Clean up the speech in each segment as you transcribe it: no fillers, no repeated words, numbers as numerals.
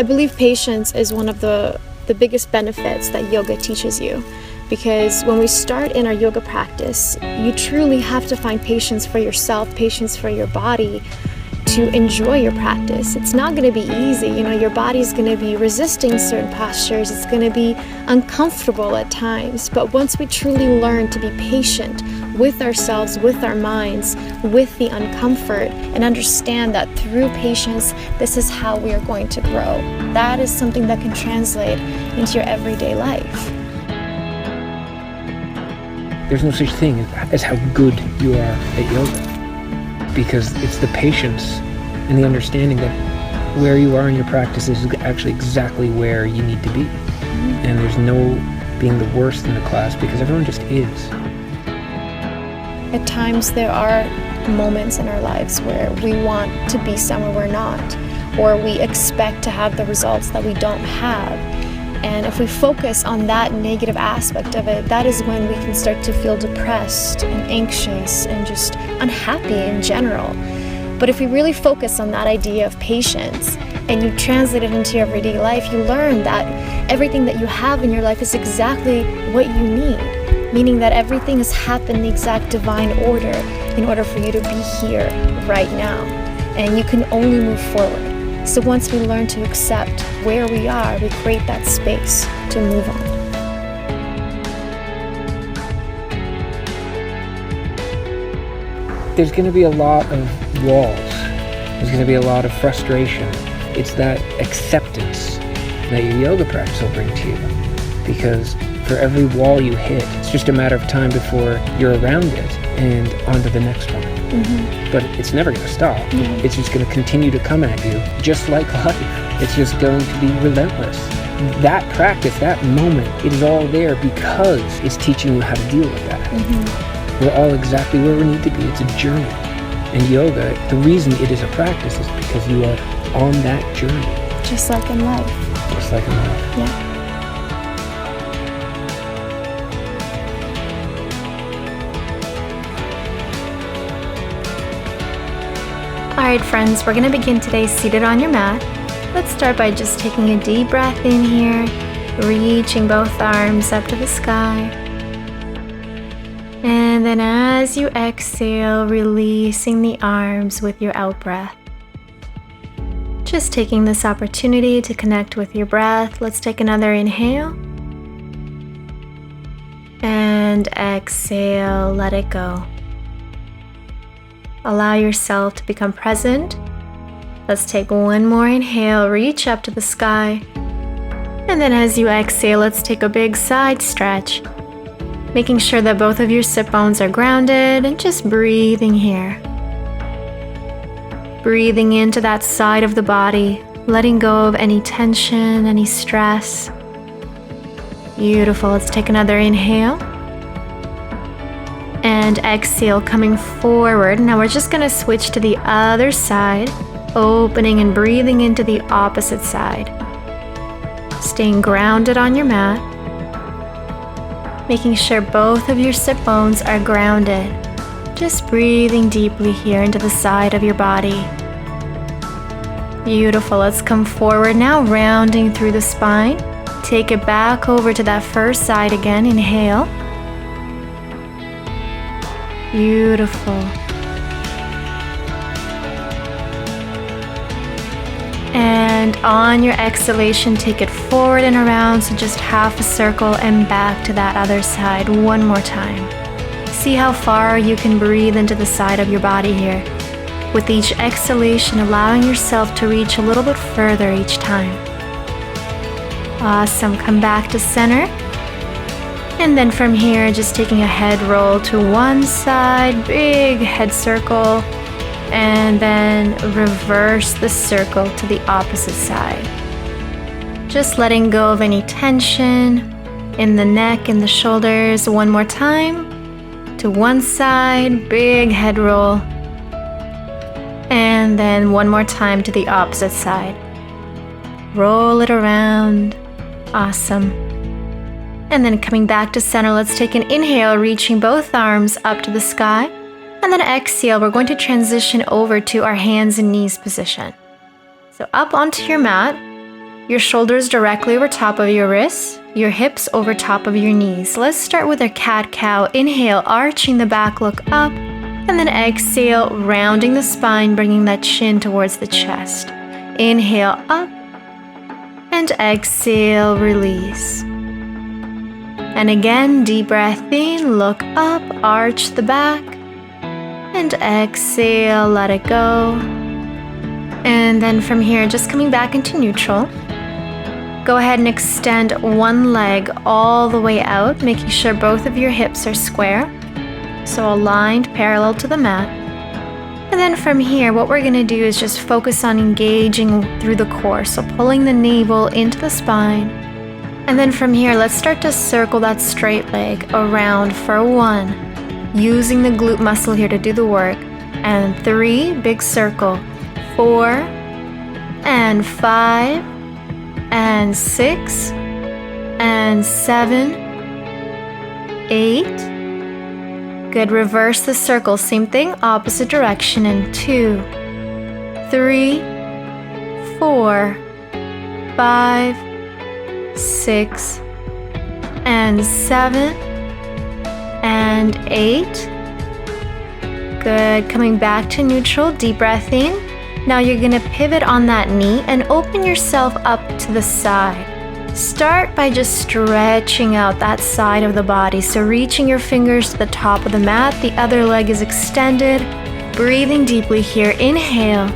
I believe patience is one of the biggest benefits that yoga teaches you. Because when we start in our yoga practice, you truly have to find patience for yourself, patience for your body, to enjoy your practice. It's not going to be easy. Your body's going to be resisting certain postures. It's going to be uncomfortable at times. But once we truly learn to be patient with ourselves, with our minds, with the uncomfort, and understand that through patience, this is how we are going to grow, that is something that can translate into your everyday life. There's no such thing as how good you are at yoga, because it's the patience and the understanding that where you are in your practice is actually exactly where you need to be. And there's no being the worst in the class, because everyone just is. At times there are moments in our lives where we want to be somewhere we're not, or we expect to have the results that we don't have. And if we focus on that negative aspect of it, that is when we can start to feel depressed and anxious and just unhappy in general. But if we really focus on that idea of patience and you translate it into your everyday life, you learn that everything that you have in your life is exactly what you need, meaning that everything has happened in the exact divine order in order for you to be here right now. And you can only move forward. So once we learn to accept where we are, we create that space to move on. There's going to be a lot of walls. There's going to be a lot of frustration. It's that acceptance that your yoga practice will bring to you. Because for every wall you hit, it's just a matter of time before you're around it and onto the next one. But it's never going to stop. It's just going to continue to come at you, just like life. It's just going to be relentless. That practice, that moment, it is all there because it's teaching you how to deal with that. We're all exactly where we need to be. It's a journey. And yoga, the reason it is a practice is because you are on that journey. Just like in life. Just like in life. Yeah. Alright friends, we're going to begin today seated on your mat. Let's start by just taking a deep breath in here, reaching both arms up to the sky. And then as you exhale, releasing the arms with your out breath. Just taking this opportunity to connect with your breath. Let's take another inhale. And exhale, let it go. Allow yourself to become present. Let's take one more inhale, reach up to the sky. And then as you exhale, let's take a big side stretch. Making sure that both of your sit bones are grounded and just breathing here. Breathing into that side of the body, letting go of any tension, any stress. Beautiful. Let's take another inhale. And exhale, coming forward. Now we're just going to switch to the other side, opening and breathing into the opposite side. Staying grounded on your mat. Making sure both of your sit bones are grounded. Just breathing deeply here into the side of your body. Beautiful. Let's come forward now, rounding through the spine. Take it back over to that first side again. Inhale. Beautiful. And on your exhalation, take it forward and around, so just half a circle and back to that other side one more time. See how far you can breathe into the side of your body here. With each exhalation, allowing yourself to reach a little bit further each time. Awesome. Come back to center. And then from here, just taking a head roll to one side, big head circle, and then reverse the circle to the opposite side. Just letting go of any tension in the neck and the shoulders. One more time. To one side, big head roll. And then one more time to the opposite side. Roll it around. Awesome. And then coming back to center, let's take an inhale, reaching both arms up to the sky. And then exhale, we're going to transition over to our hands and knees position. So up onto your mat, Your shoulders directly over top of your wrists, your hips over top of your knees. Let's start with our cat-cow. Inhale, arching the back, look up, and then exhale, rounding the spine, bringing that chin towards the chest. Inhale, up, and exhale, release. And again, deep breath in, look up, arch the back, and exhale, let it go. And then from here, just coming back into neutral. Go ahead and extend one leg all the way out, making sure both of your hips are square, so aligned parallel to the mat. And then from here, what we're going to do is just focus on engaging through the core, so pulling the navel into the spine. And then from here, let's start to circle that straight leg around for 1, using the glute muscle here to do the work, and 3, big circle, 4, and 5, and 6, and 7, 8. Good, reverse the circle, same thing, opposite direction, and 2, 3, 4, 5, 6, and 7, and 8. Good, coming back to neutral, deep breath in. Now you're going to pivot on that knee and open yourself up to the side. Start by just stretching out that side of the body. So reaching your fingers to the top of the mat, the other leg is extended. Breathing deeply here, inhale.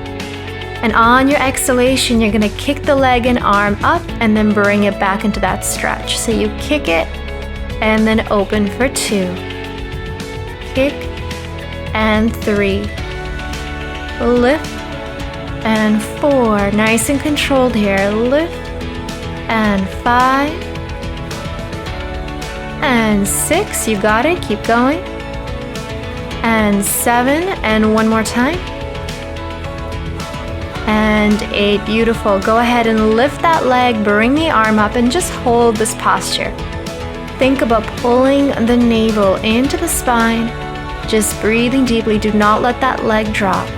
And on your exhalation, you're going to kick the leg and arm up and then bring it back into that stretch. So you kick it and then open for 2. Kick and 3. Lift and 4. Nice and controlled here. Lift and 5 and 6. You got it. Keep going. And 7, and one more time. And 8. Beautiful. Go ahead and lift that leg, bring the arm up, and just hold this posture. Think about pulling the navel into the spine. Just breathing deeply. Do not let that leg drop.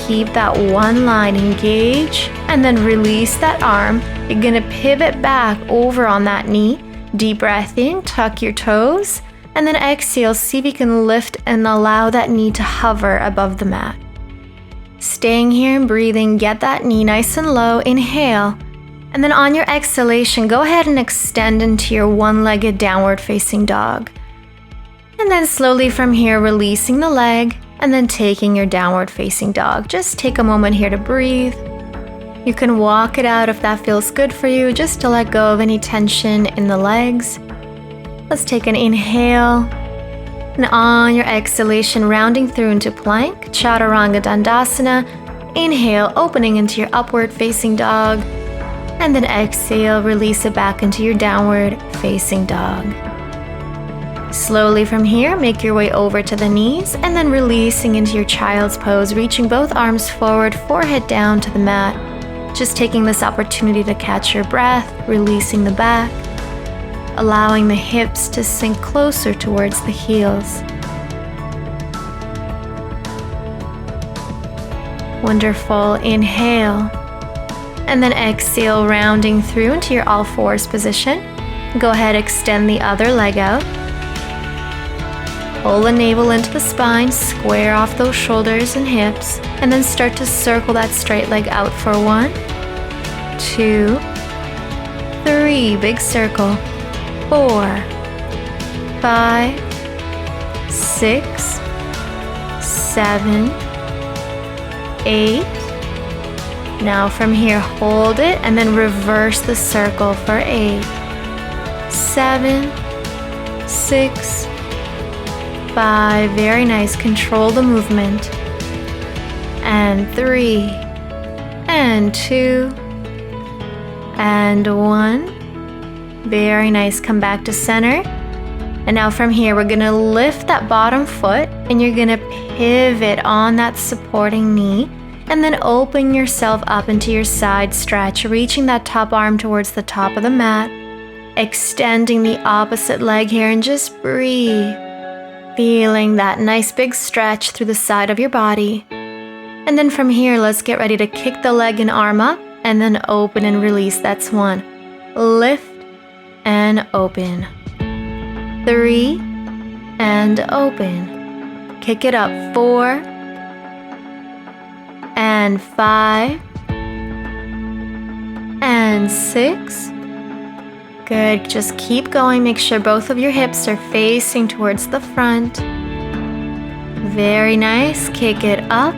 Keep that one line, engage, and then release that arm. You're going to pivot back over on that knee. Deep breath in, tuck your toes, and then exhale. See if you can lift and allow that knee to hover above the mat. Staying here and breathing, get that knee nice and low. Inhale. And then on your exhalation, go ahead and extend into your one-legged downward facing dog. And then slowly from here, releasing the leg and then taking your downward facing dog. Just take a moment here to breathe. You can walk it out if that feels good for you, just to let go of any tension in the legs. Let's take an inhale. And on your exhalation, rounding through into plank, chaturanga dandasana. Inhale, opening into your upward facing dog. And then exhale, release it back into your downward facing dog. Slowly from here, make your way over to the knees and then releasing into your child's pose, reaching both arms forward, forehead down to the mat. Just taking this opportunity to catch your breath, releasing the back, allowing the hips to sink closer towards the heels. Wonderful. Inhale. And then exhale, rounding through into your all fours position. Go ahead, extend the other leg out. Pull the navel into the spine, square off those shoulders and hips, and then start to circle that straight leg out for 1, 2, 3, big circle, 4, 5, 6, 7, 8. Now from here, hold it and then reverse the circle for 8, 7, 6, 5, very nice, control the movement, and 3, and 2, and 1, very nice, come back to center, and now from here we're going to lift that bottom foot, and you're going to pivot on that supporting knee, and then open yourself up into your side stretch, reaching that top arm towards the top of the mat, extending the opposite leg here, and just breathe. Feeling that nice big stretch through the side of your body. And then from here, let's get ready to kick the leg and arm up and then open and release. That's 1. Lift and open. 3 and open. Kick it up. 4 and 5 and 6. Good. Just keep going. Make sure both of your hips are facing towards the front. Very nice. Kick it up.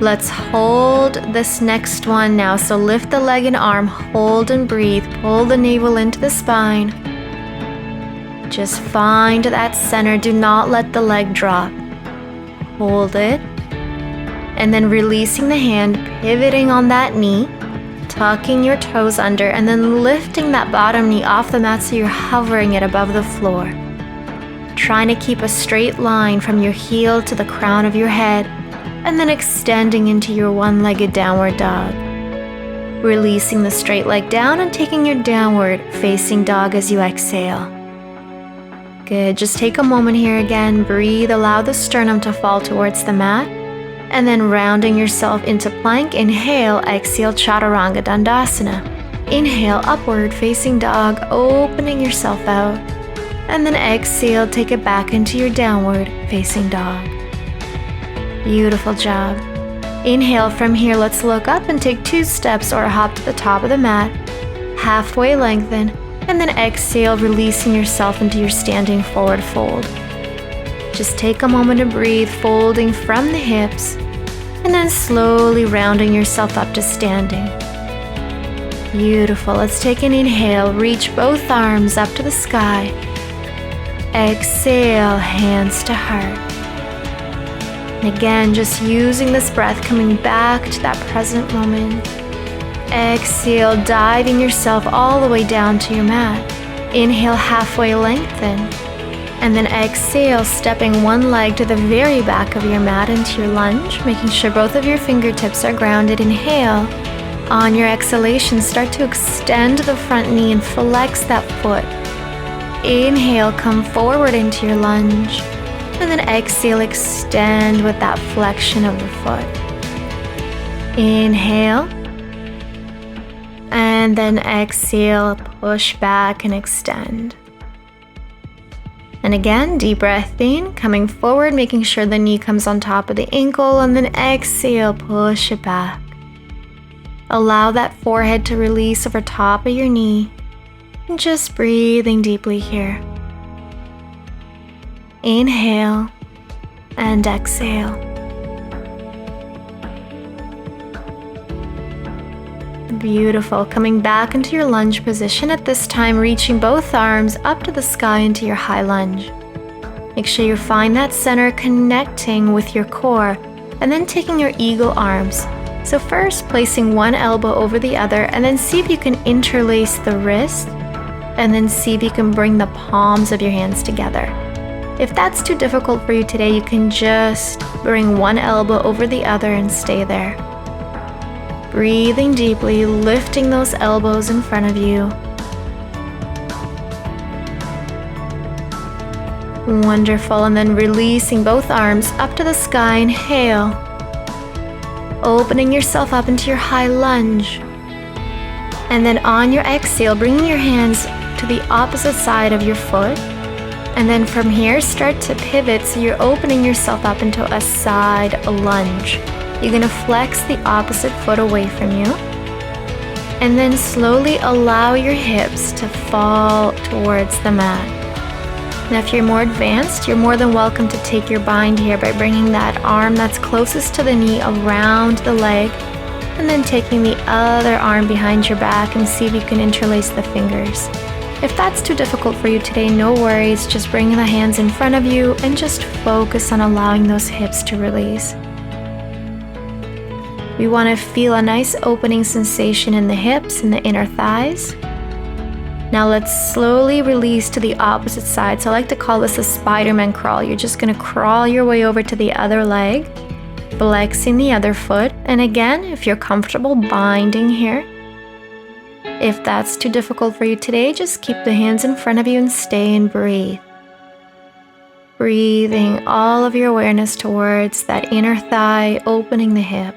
Let's hold this next one now. So lift the leg and arm, hold and breathe. Pull the navel into the spine. Just find that center. Do not let the leg drop. Hold it. And then releasing the hand, pivoting on that knee, tucking your toes under, and then lifting that bottom knee off the mat so you're hovering it above the floor. Trying to keep a straight line from your heel to the crown of your head, and then extending into your one-legged downward dog. Releasing the straight leg down and taking your downward facing dog as you exhale. Good, just take a moment here again, breathe, allow the sternum to fall towards the mat, and then rounding yourself into plank. Inhale, exhale, Chaturanga Dandasana. Inhale, upward facing dog, opening yourself out, and then exhale, take it back into your downward facing dog. Beautiful job. Inhale from here, let's look up and take 2 steps or hop to the top of the mat. Halfway lengthen, and then exhale, releasing yourself into your standing forward fold. Just take a moment to breathe, folding from the hips, and then slowly rounding yourself up to standing. Beautiful. Let's take an inhale, reach both arms up to the sky. Exhale, hands to heart. And again, just using this breath, coming back to that present moment. Exhale, diving yourself all the way down to your mat. Inhale, halfway lengthen. And then exhale, stepping one leg to the very back of your mat into your lunge, making sure both of your fingertips are grounded. Inhale. On your exhalation, start to extend the front knee and flex that foot. Inhale, come forward into your lunge. And then exhale, extend with that flexion of the foot. Inhale. And then exhale, push back and extend. And again, deep breath in, coming forward, making sure the knee comes on top of the ankle, and then exhale, push it back. Allow that forehead to release over top of your knee. And just breathing deeply here. Inhale and exhale. Beautiful. Coming back into your lunge position, at this time reaching both arms up to the sky into your high lunge. Make sure you find that center, connecting with your core, and then taking your eagle arms. So first placing one elbow over the other, and then see if you can interlace the wrist, and then see if you can bring the palms of your hands together. If that's too difficult for you today, you can just bring one elbow over the other and stay there. Breathing deeply, lifting those elbows in front of you. Wonderful, and then releasing both arms up to the sky. Inhale. Opening yourself up into your high lunge. And then on your exhale, bringing your hands to the opposite side of your foot. And then from here, start to pivot so you're opening yourself up into a side lunge. You're going to flex the opposite foot away from you. And then slowly allow your hips to fall towards the mat. Now if you're more advanced, you're more than welcome to take your bind here by bringing that arm that's closest to the knee around the leg, and then taking the other arm behind your back and see if you can interlace the fingers. If that's too difficult for you today, no worries. Just bring the hands in front of you and just focus on allowing those hips to release. We want to feel a nice opening sensation in the hips and the inner thighs. Now let's slowly release to the opposite side. So I like to call this a Spider-Man crawl. You're just going to crawl your way over to the other leg, flexing the other foot. And again, if you're comfortable, binding here. If that's too difficult for you today, just keep the hands in front of you and stay and breathe. Breathing all of your awareness towards that inner thigh, opening the hip.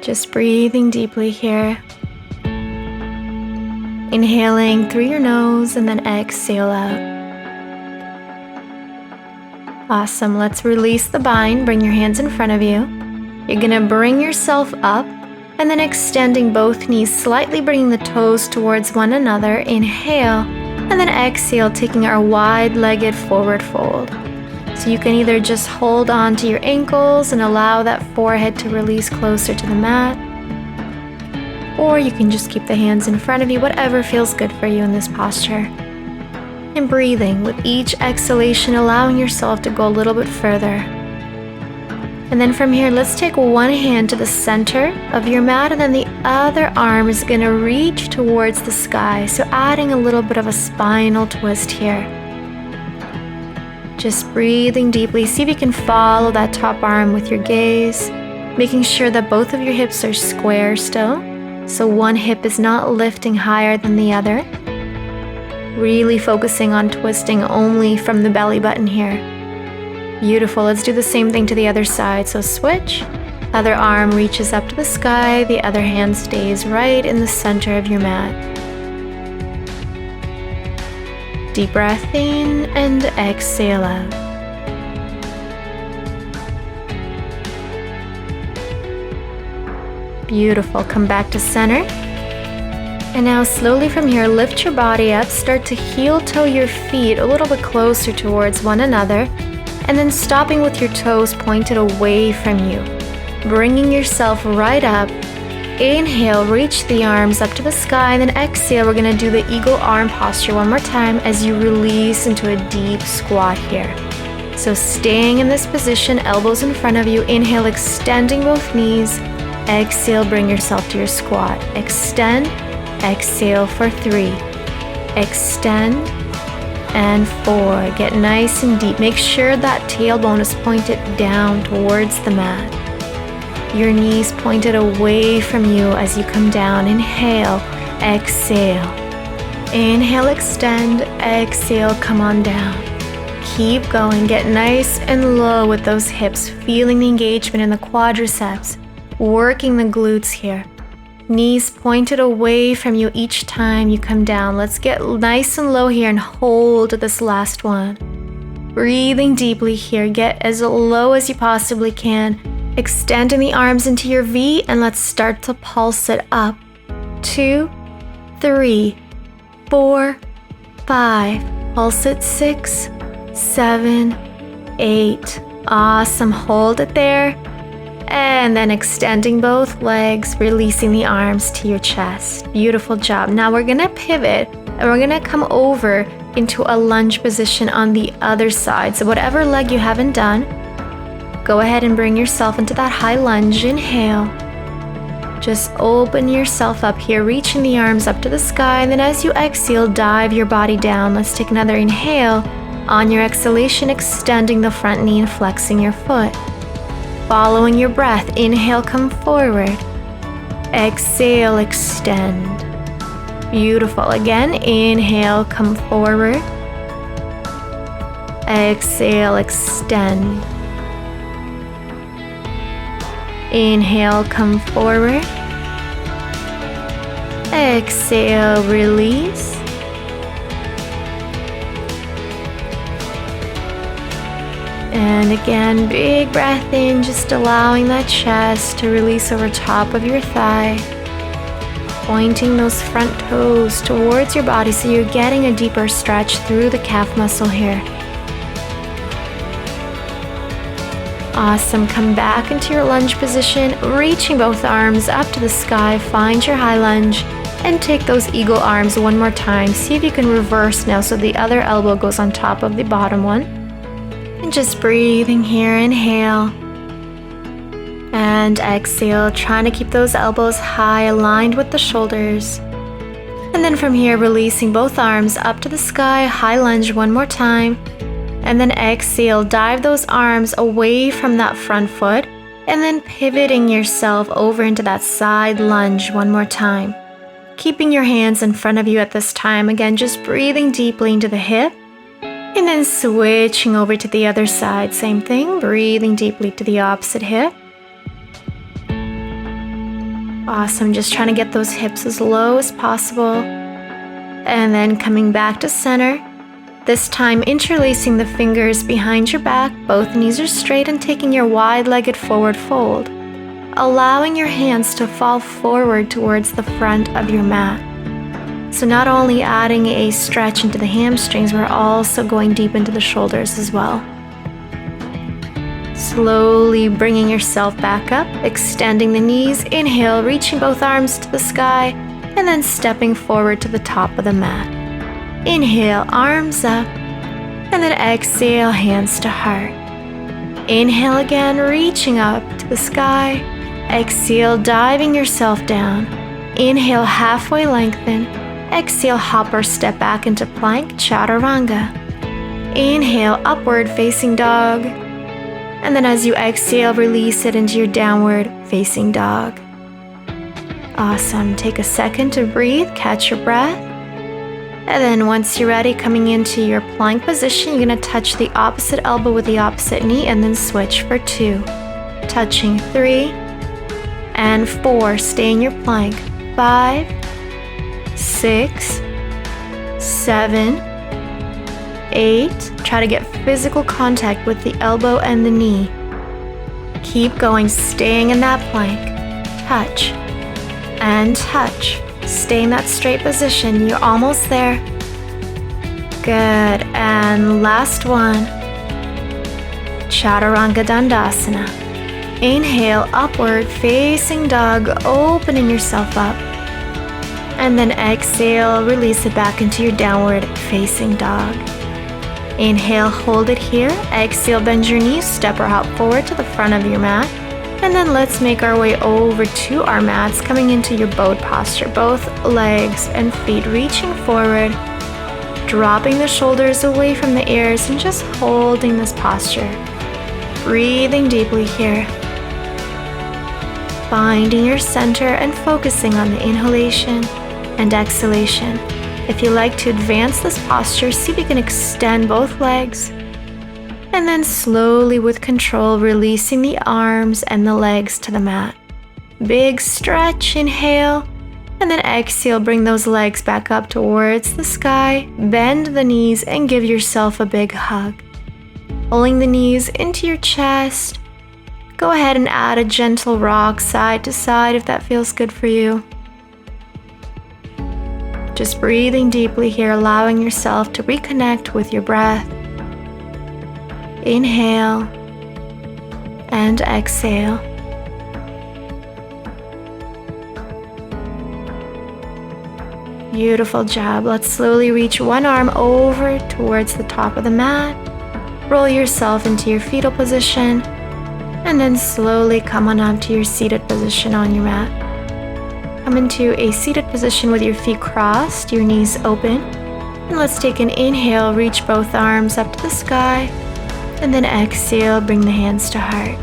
Just breathing deeply here. Inhaling through your nose and then exhale out. Awesome. Let's release the bind. Bring your hands in front of you. You're going to bring yourself up and then extending both knees, slightly bringing the toes towards one another. Inhale and then exhale, taking our wide-legged forward fold. So you can either just hold on to your ankles and allow that forehead to release closer to the mat, or you can just keep the hands in front of you, whatever feels good for you in this posture. And breathing with each exhalation, allowing yourself to go a little bit further. And then from here, let's take one hand to the center of your mat, and then the other arm is going to reach towards the sky. So adding a little bit of a spinal twist here. Just breathing deeply. See if you can follow that top arm with your gaze, making sure that both of your hips are square still. So one hip is not lifting higher than the other. Really focusing on twisting only from the belly button here. Beautiful. Let's do the same thing to the other side. So switch. Other arm reaches up to the sky. The other hand stays right in the center of your mat. Deep breath in and exhale out. Beautiful. Come back to center. And now slowly from here, lift your body up. Start to heel toe your feet a little bit closer towards one another. And then stopping with your toes pointed away from you. Bringing yourself right up. Inhale, reach the arms up to the sky, and then exhale, we're going to do the eagle arm posture one more time as you release into a deep squat here. So staying in this position, elbows in front of you. Inhale, extending both knees. Exhale, bring yourself to your squat. Extend, exhale for 3. Extend, and 4. Get nice and deep. Make sure that tailbone is pointed down towards the mat. Your knees pointed away from you as you come down. Inhale, exhale. Inhale, extend, exhale, come on down. Keep going. Get nice and low with those hips, feeling the engagement in the quadriceps, working the glutes here. Knees pointed away from you each time you come down. Let's get nice and low here and hold this last one. Breathing deeply here. Get as low as you possibly can. Extending the arms into your V, and let's start to pulse it up. 2, 3, 4, 5. Pulse it 6, 7, 8. Awesome. Hold it there. And then extending both legs, releasing the arms to your chest. Beautiful job. Now we're going to pivot and we're going to come over into a lunge position on the other side. So whatever leg you haven't done, go ahead and bring yourself into that high lunge. Inhale. Just open yourself up here, reaching the arms up to the sky. And then as you exhale, dive your body down. Let's take another inhale. On your exhalation, extending the front knee and flexing your foot. Following your breath, inhale, come forward. Exhale, extend. Beautiful. Again, inhale, come forward. Exhale, extend. Inhale, come forward. Exhale, release. And again, big breath in, just allowing that chest to release over top of your thigh. Pointing those front toes towards your body so you're getting a deeper stretch through the calf muscle here. Awesome. Come back into your lunge position, reaching both arms up to the sky. Find your high lunge and take those eagle arms one more time. See if you can reverse now so the other elbow goes on top of the bottom one. And just breathing here, inhale and exhale, trying to keep those elbows high, aligned with the shoulders. And then from here, releasing both arms up to the sky, high lunge one more time. And then exhale, dive those arms away from that front foot, and then pivoting yourself over into that side lunge one more time. Keeping your hands in front of you at this time, again, just breathing deeply into the hip. And then switching over to the other side, same thing, breathing deeply to the opposite hip. Awesome, just trying to get those hips as low as possible. And then coming back to center. This time interlacing the fingers behind your back, both knees are straight, and taking your wide-legged forward fold. Allowing your hands to fall forward towards the front of your mat. So not only adding a stretch into the hamstrings, we're also going deep into the shoulders as well. Slowly bringing yourself back up, extending the knees, inhale, reaching both arms to the sky, and then stepping forward to the top of the mat. Inhale, arms up, and then exhale, hands to heart. Inhale again, reaching up to the sky. Exhale, diving yourself down. Inhale, halfway lengthen. Exhale, hop or step back into plank, chaturanga. Inhale, upward facing dog. And then as you exhale, release it into your downward facing dog. Awesome. Take a second to breathe, catch your breath. And then once you're ready, coming into your plank position, you're going to touch the opposite elbow with the opposite knee and then switch for 2. Touching 3 and 4. Stay in your plank. 5, 6, 7, 8. Try to get physical contact with the elbow and the knee. Keep going, staying in that plank. Touch and touch. Stay in that straight position. You're almost there. Good. And last one. Chaturanga Dandasana. Inhale, upward facing dog, opening yourself up. And then exhale, release it back into your downward facing dog. Inhale, hold it here. Exhale, bend your knees, step or hop forward to the front of your mat. And then let's make our way over to our mats, coming into your boat posture. Both legs and feet reaching forward, dropping the shoulders away from the ears and just holding this posture. Breathing deeply here. Finding your center and focusing on the inhalation and exhalation. If you like to advance this posture, see if you can extend both legs. And then slowly with control, releasing the arms and the legs to the mat. Big stretch, inhale. And then exhale, bring those legs back up towards the sky. Bend the knees and give yourself a big hug. Pulling the knees into your chest. Go ahead and add a gentle rock side to side if that feels good for you. Just breathing deeply here, allowing yourself to reconnect with your breath. Inhale and exhale. Beautiful job. Let's slowly reach one arm over towards the top of the mat. Roll yourself into your fetal position. And then slowly come on up to your seated position on your mat. Come into a seated position with your feet crossed, your knees open. And let's take an inhale, reach both arms up to the sky. And then exhale, bring the hands to heart.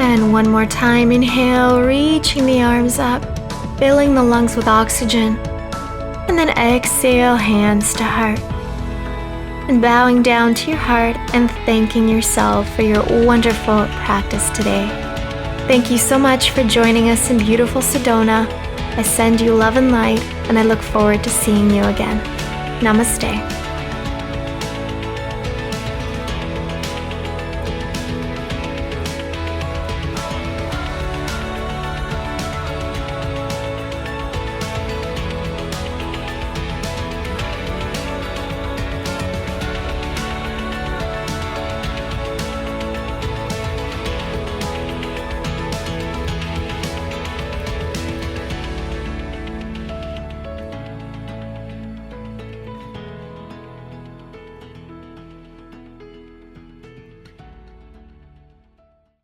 And one more time, inhale, reaching the arms up, filling the lungs with oxygen. And then exhale, hands to heart. And bowing down to your heart and thanking yourself for your wonderful practice today. Thank you so much for joining us in beautiful Sedona. I send you love and light, and I look forward to seeing you again. Namaste.